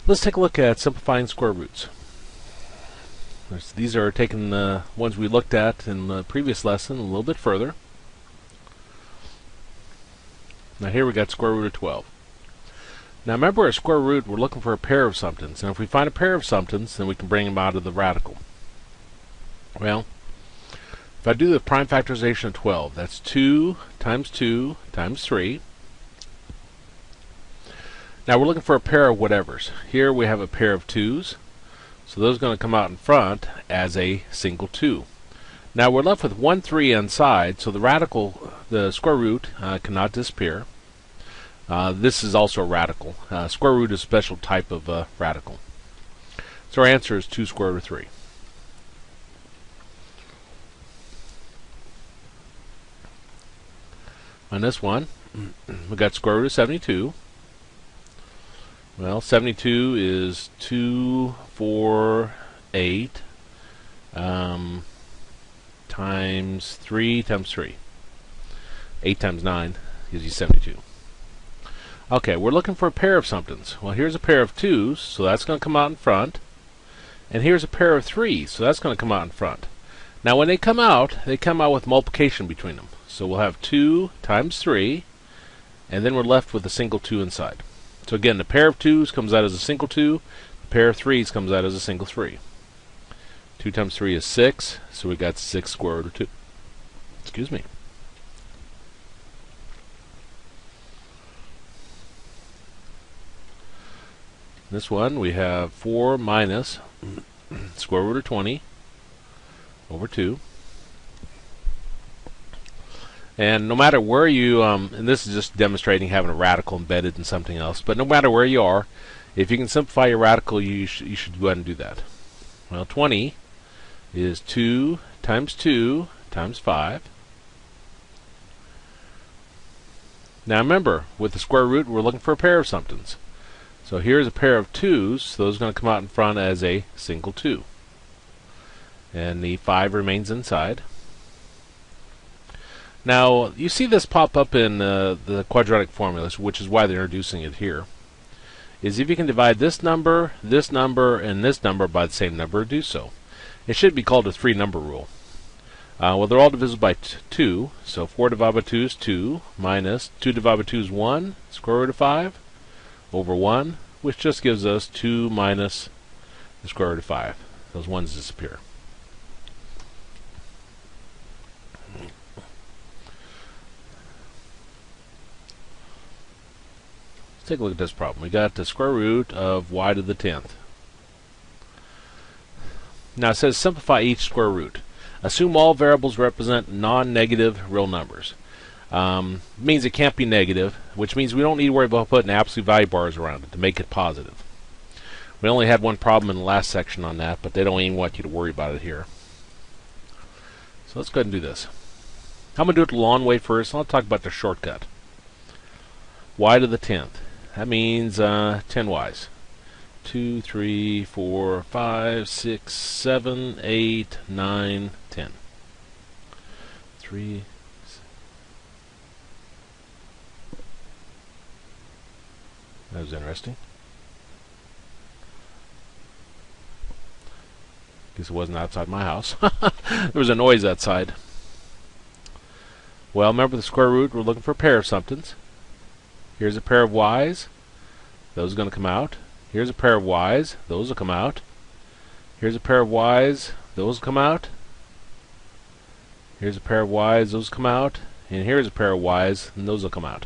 Let's take a look at simplifying square roots. These are taking the ones we looked at in the previous lesson a little bit further. Now here we got square root of 12. Now remember, a square root, we're looking for a pair of somethings, and if we find a pair of somethings, then we can bring them out of the radical. Well, if I do the prime factorization of 12, that's 2 times 3. Now we're looking for a pair of whatevers. Here we have a pair of 2's, so those are going to come out in front as a single 2. Now we're left with 1 3 inside, so the radical, the square root, cannot disappear. This is also a radical. Square root is a special type of radical. So our answer is 2 square root of 3. On this one, we got square root of 72. Well, 72 is 2, 4, 8 times 3 times 3. 8 times 9 gives you 72. Okay, we're looking for a pair of somethings. Well, here's a pair of 2's, so that's going to come out in front. And here's a pair of 3's, so that's going to come out in front. Now when they come out with multiplication between them. So we'll have 2 times 3, and then we're left with a single 2 inside. So again, the pair of 2's comes out as a single 2, the pair of 3's comes out as a single 3. 2 times 3 is 6, so we got 6 square root of 2. Excuse me. This one we have 4 minus square root of 20 over 2. And no matter where you, and this is just demonstrating having a radical embedded in something else, but no matter where you are, if you can simplify your radical, you should go ahead and do that. Well, 20 is 2 times 5. Now remember, with the square root, we're looking for a pair of somethings. So here's a pair of 2's, so those are going to come out in front as a single 2. And the 5 remains inside. Now, you see this pop up in the quadratic formulas, which is why they're introducing it here, is if you can divide this number, and this number by the same number, do so. It should be called a 3-number rule. Well, they're all divisible by 2, so 4 divided by 2 is 2, minus 2 divided by 2 is 1, square root of 5, over 1, which just gives us 2 minus the square root of 5. Those 1's disappear. Let's take a look at this problem. We got the square root of y to the 10th. Now it says simplify each square root. Assume all variables represent non-negative real numbers. Means it can't be negative, which means we don't need to worry about putting absolute value bars around it to make it positive. We only had one problem in the last section on that, but they don't even want you to worry about it here. So let's go ahead and do this. I'm going to do it the long way first, and I'll talk about the shortcut. Y to the 10th. That means 10 y's. 2, 3, 4, 5, 6, 7, 8, 9, 10. 3. That was interesting. Guess it wasn't outside my house. There was a noise outside. Well, remember the square root, we're looking for a pair of somethings. Here's a pair of y's. Those are going to come out. Here's a pair of y's. Those will come out. Here's a pair of y's. Those will come out. Here's a pair of y's. Those come out. And here's a pair of y's. And those will come out.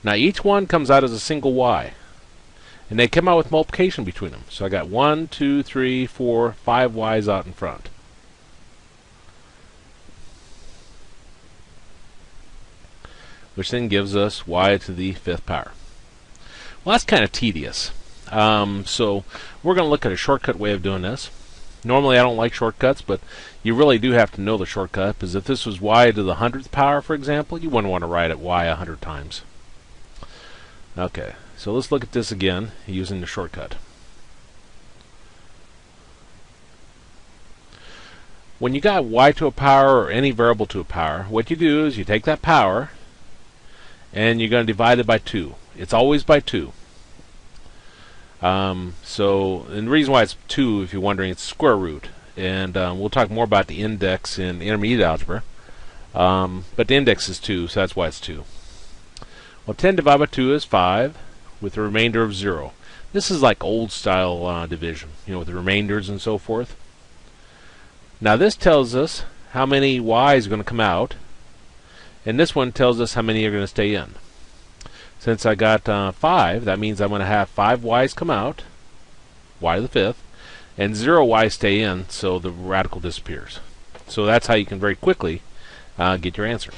Now each one comes out as a single y. And they come out with multiplication between them. So I got 1, 2, 3, 4, 5 y's out in front. Which then gives us y to the 5th power. Well, that's kind of tedious. So we're going to look at a shortcut way of doing this. Normally I don't like shortcuts, but you really do have to know the shortcut, because if this was y to the 100th power, for example, you wouldn't want to write it y 100 times. Okay, so let's look at this again using the shortcut. When you got y to a power or any variable to a power, what you do is you take that power and you're going to divide it by 2. It's always by 2. And the reason why it's 2, if you're wondering, it's square root. And we'll talk more about the index in intermediate algebra. But the index is 2, so that's why it's 2. Well, 10 divided by 2 is 5, with a remainder of 0. This is like old style division, with the remainders and so forth. Now this tells us how many y's are going to come out, and this one tells us how many are going to stay in. Since I got 5, that means I'm going to have 5 y's come out, y to the 5th, and 0 y's stay in, so the radical disappears. So that's how you can very quickly get your answer.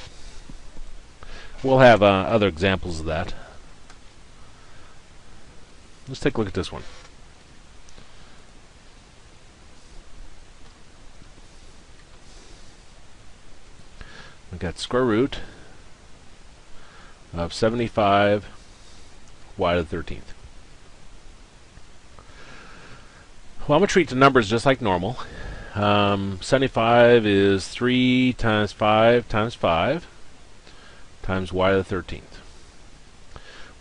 We'll have other examples of that. Let's take a look at this one. We've got square root of 75 y to the 13th. Well, I'm going to treat the numbers just like normal. 75 is 3 times 5 times 5 times y to the 13th.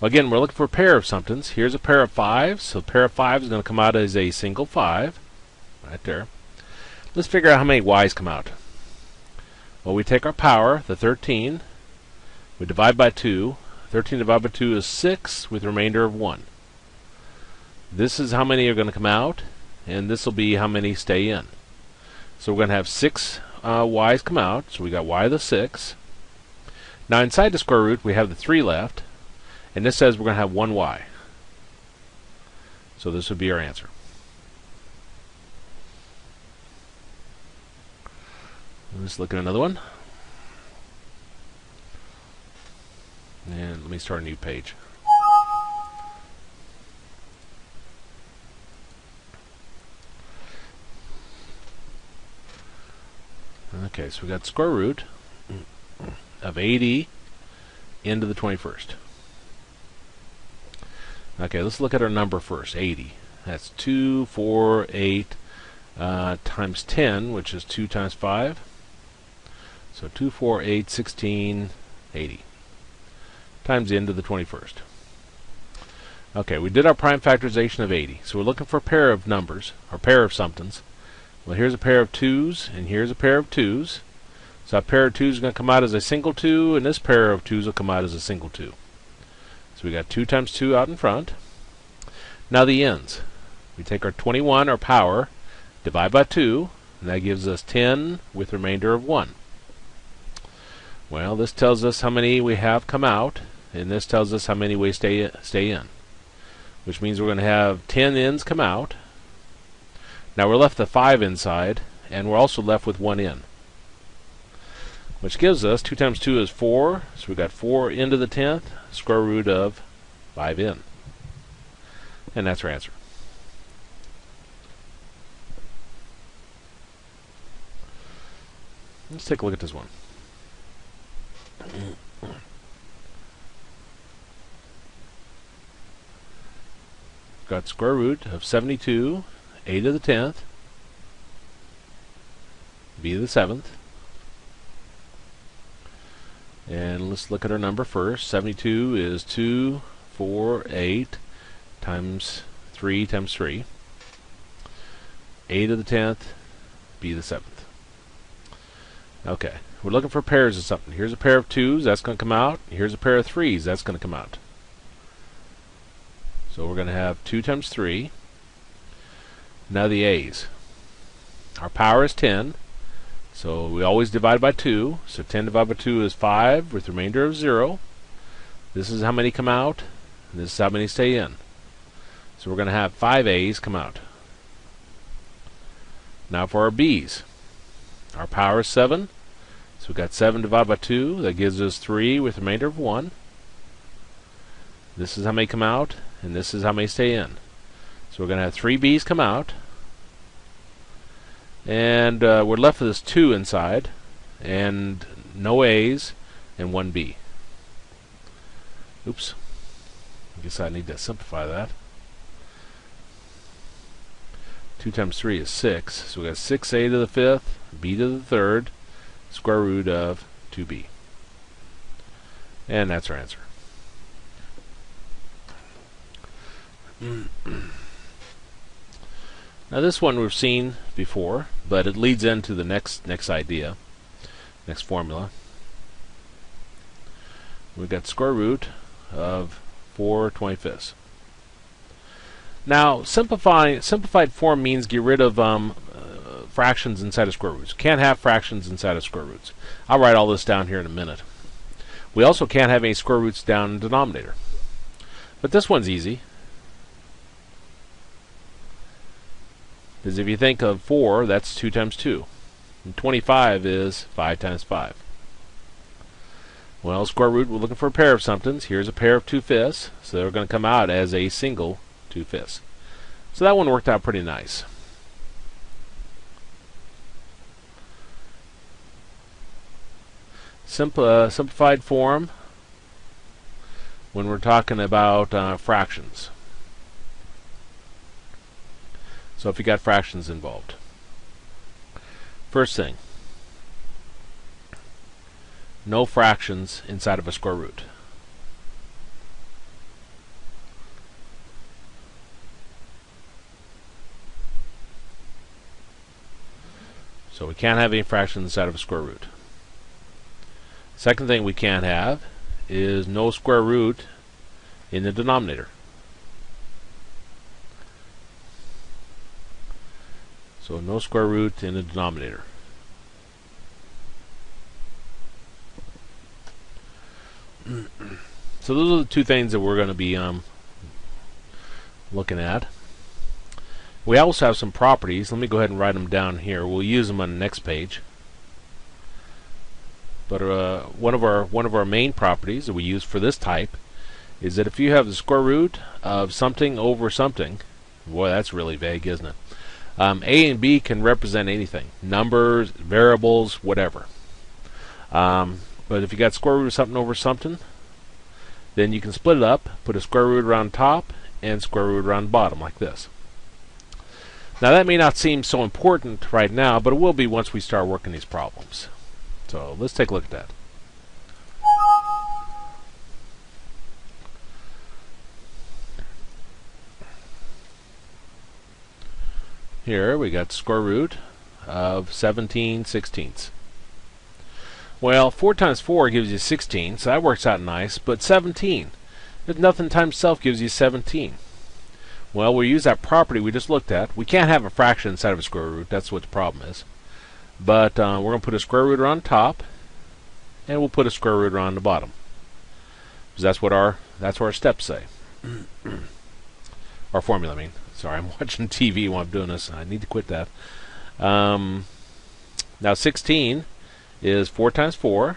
Well, again, we're looking for a pair of somethings. Here's a pair of 5s, so a pair of 5s is going to come out as a single 5, right there. Let's figure out how many y's come out. Well, we take our power, the 13, we divide by 2. 13 divided by 2 is 6, with a remainder of 1. This is how many are going to come out, and this will be how many stay in. So we're going to have 6 y's come out, so we got y to the 6. Now inside the square root, we have the 3 left, and this says we're going to have 1 y. So this would be our answer. Let's look at another one. And let me start a new page. Okay, so we got square root of 80 into the 21st. Okay, let's look at our number first, 80. That's 2, 4, 8 times 10, which is 2 times 5. So 2, 4, 8, 16, 80. Times into the 21st. Okay, we did our prime factorization of 80. So we're looking for a pair of numbers, or pair of somethings. Well, here's a pair of 2's, and here's a pair of 2's. So a pair of 2's is going to come out as a single 2, and this pair of 2's will come out as a single 2. So we got 2 times 2 out in front. Now the ends. We take our 21, our power, divide by 2, and that gives us 10 with remainder of 1. Well, this tells us how many we have come out, and this tells us how many we stay in. Which means we're going to have 10 ends come out. Now we're left with 5 inside, and we're also left with 1 in. Which gives us 2 times 2 is 4, so we've got 4 into the 10th, square root of 5 in. And that's our answer. Let's take a look at this one. Got square root of 72, a to the 10th, b to the 7th. And let's look at our number first. 72 is 2, 4, 8 times 3 times 3. A to the 10th, b to the 7th. Okay, we're looking for pairs of something. Here's a pair of 2's, that's going to come out. Here's a pair of 3's, that's going to come out. So we're going to have 2 times 3. Now the a's. Our power is 10. So we always divide by 2. So 10 divided by 2 is 5 with the remainder of 0. This is how many come out. And this is how many stay in. So we're going to have 5 a's come out. Now for our b's. Our power is 7. So we've got 7 divided by 2. That gives us 3 with the remainder of 1. This is how many come out. And this is how many stay in. So we're going to have 3 b's come out. And we're left with this 2 inside. And no a's and 1 b. Oops. I guess I need to simplify that. 2 times 3 is 6. So we got 6a to the 5th, b to the 3rd, square root of 2b. And that's our answer. Now this one we've seen before, but it leads into the next idea, next formula. We've got square root of 4/25. Now simplified form means get rid of fractions inside of square roots. Can't have fractions inside of square roots. I'll write all this down here in a minute. We also can't have any square roots down in the denominator. But this one's easy. Because if you think of 4, that's 2 times 2. And 25 is 5 times 5. Well, square root, we're looking for a pair of somethings. Here's a pair of 2/5, so they're going to come out as a single 2/5. So that one worked out pretty nice. Simplified form when we're talking about fractions. So if you got fractions involved. First thing, no fractions inside of a square root. So we can't have any fractions inside of a square root. Second thing we can't have is no square root in the denominator. So no square root in the denominator. So those are the two things that we're going to be looking at. We also have some properties. Let me go ahead and write them down here. We'll use them on the next page. But one of our main properties that we use for this type is that if you have the square root of something over something, boy, that's really vague, isn't it? A and B can represent anything, numbers, variables, whatever. But if you got square root of something over something, then you can split it up, put a square root around top and square root around the bottom, like this. Now that may not seem so important right now, but it will be once we start working these problems. So let's take a look at that. Here we got square root of 17/16. Well, 4 times 4 gives you 16, so that works out nice, but 17, there's nothing times self gives you 17. Well, we'll use that property we just looked at. We can't have a fraction inside of a square root, that's what the problem is. But we're going to put a square root around top, and we'll put a square root around the bottom. Because that's what our steps say. Our formula, I mean. Sorry, I'm watching TV while I'm doing this. I need to quit that. Now 16 is 4 times 4.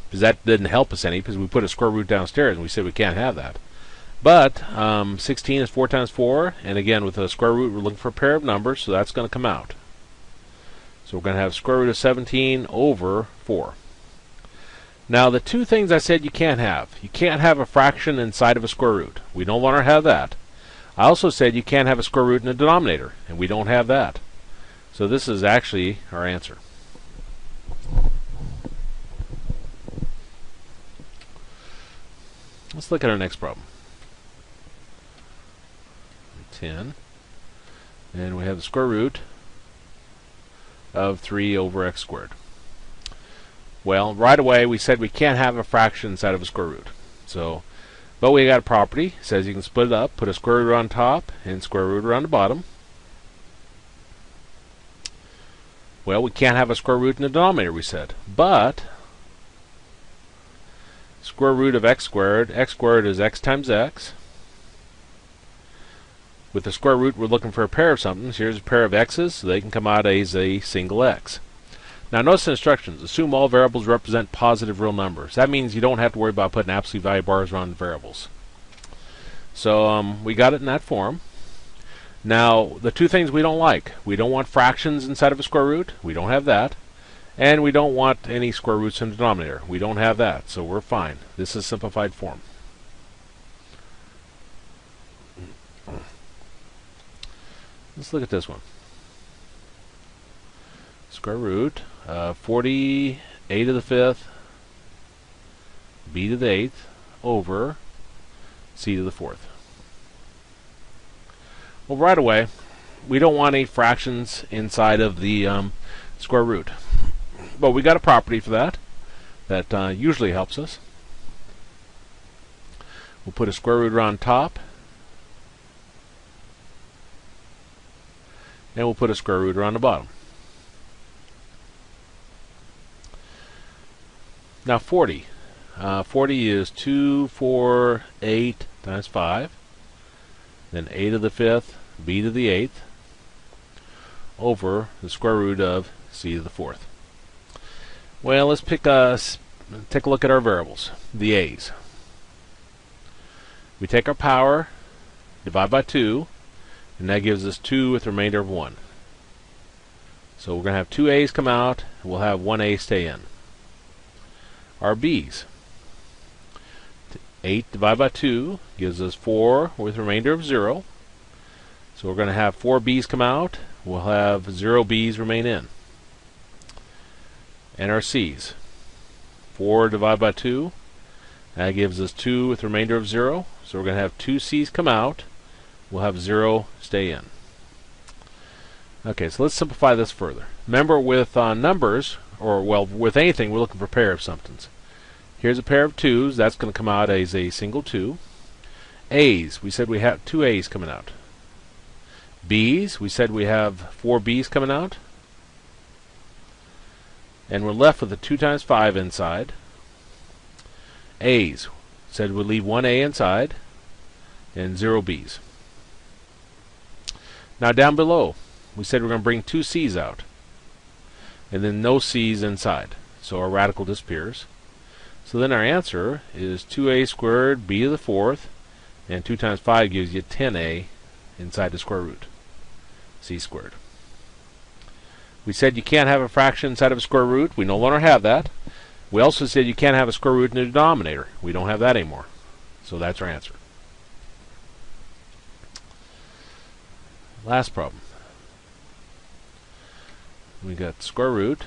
Because that didn't help us any, because we put a square root downstairs and we said we can't have that. But 16 is 4 times 4, and again with a square root we're looking for a pair of numbers, so that's going to come out. So we're going to have square root of 17 over 4. Now the two things I said you can't have a fraction inside of a square root. We don't want to have that. I also said you can't have a square root in the denominator, and we don't have that. So this is actually our answer. Let's look at our next problem. 10. And we have the square root of 3 over x squared. Well, right away we said we can't have a fraction inside of a square root. So, but we got a property. It says you can split it up, put a square root on top and square root around the bottom. Well, we can't have a square root in the denominator, we said. But square root of x squared is x times x. With the square root, we're looking for a pair of something. Here's a pair of x's, so they can come out as a single x. Now notice the instructions. Assume all variables represent positive real numbers. That means you don't have to worry about putting absolute value bars around the variables. So we got it in that form. Now the two things we don't like. We don't want fractions inside of a square root. We don't have that. And we don't want any square roots in the denominator. We don't have that. So we're fine. This is simplified form. Let's look at this one. Square root 40 a to the 5th b to the 8th over c to the fourth. Well, right away, we don't want any fractions inside of the square root. But we got a property for that usually helps us. We'll put a square root around top, and we'll put a square root around the bottom. Now 40. 40 is 2, 4, 8 times 5. Then a to the fifth, b to the eighth, over the square root of c to the fourth. Well, let's take a look at our variables, the a's. We take our power, divide by 2, and that gives us 2 with the remainder of 1. So we're going to have 2 a's come out, and we'll have 1 a stay in. Our b's. 8 divided by 2 gives us 4 with a remainder of 0. So we're going to have 4 b's come out, we'll have 0 b's remain in. And our c's. 4 divided by 2, that gives us 2 with a remainder of 0. So we're going to have 2 c's come out, we'll have 0 stay in. Okay, so let's simplify this further. Remember, with numbers, or well, with anything, we're looking for a pair of somethings. Here's a pair of 2's, that's going to come out as a single 2. A's, we said we have 2 a's coming out. B's, we said we have 4 b's coming out. And we're left with a 2 times 5 inside. A's, said we'd leave 1 a inside, and 0 b's. Now down below, we said we're going to bring 2 c's out, and then no c's inside, so our radical disappears. So then our answer is 2a squared b to the fourth, and 2 times 5 gives you 10a inside the square root, c squared. We said you can't have a fraction inside of a square root. We no longer have that. We also said you can't have a square root in the denominator. We don't have that anymore. So that's our answer. Last problem. We got square root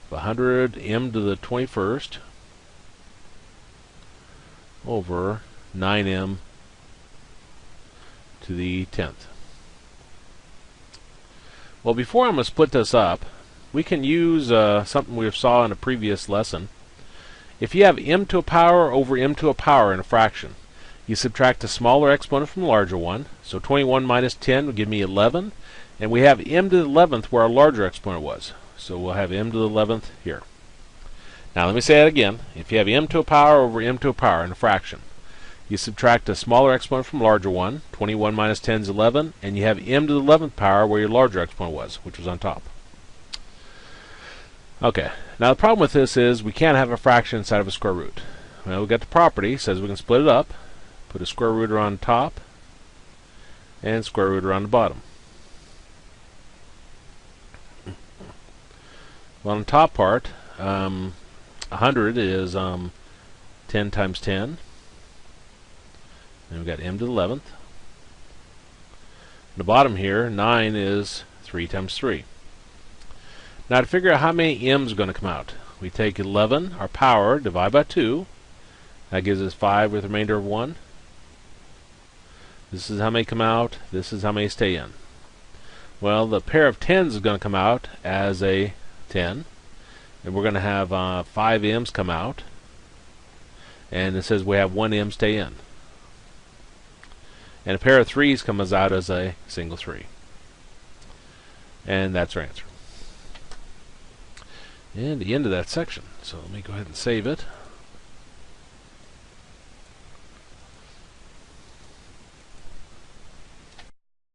of 100 m to the 21st over 9m to the 10th. Well, before I'm going to split this up, we can use something we saw in a previous lesson. If you have m to a power over m to a power in a fraction, you subtract the smaller exponent from the larger one. So 21 minus 10 will give me 11. And we have m to the 11th where our larger exponent was. So we'll have m to the 11th here. Now let me say that again. If you have m to a power over m to a power in a fraction, you subtract the smaller exponent from the larger one. 21 minus 10 is 11. And you have m to the 11th power where your larger exponent was, which was on top. Okay, now the problem with this is we can't have a fraction inside of a square root. Well, we've got the property, says we can split it up, put a square root around the top, and square root around the bottom. Well, on the top part, 100 is 10 times 10. And we've got m to the 11th. The bottom here, 9 is 3 times 3. Now to figure out how many m's are going to come out, we take 11, our power, divide by 2. That gives us 5 with a remainder of 1. This is how many come out. This is how many stay in. Well, the pair of 10s is going to come out as a 10. And we're going to have 5 m's come out. And it says we have 1 m stay in. And a pair of 3s comes out as a single 3. And that's our answer. And the end of that section. So let me go ahead and save it.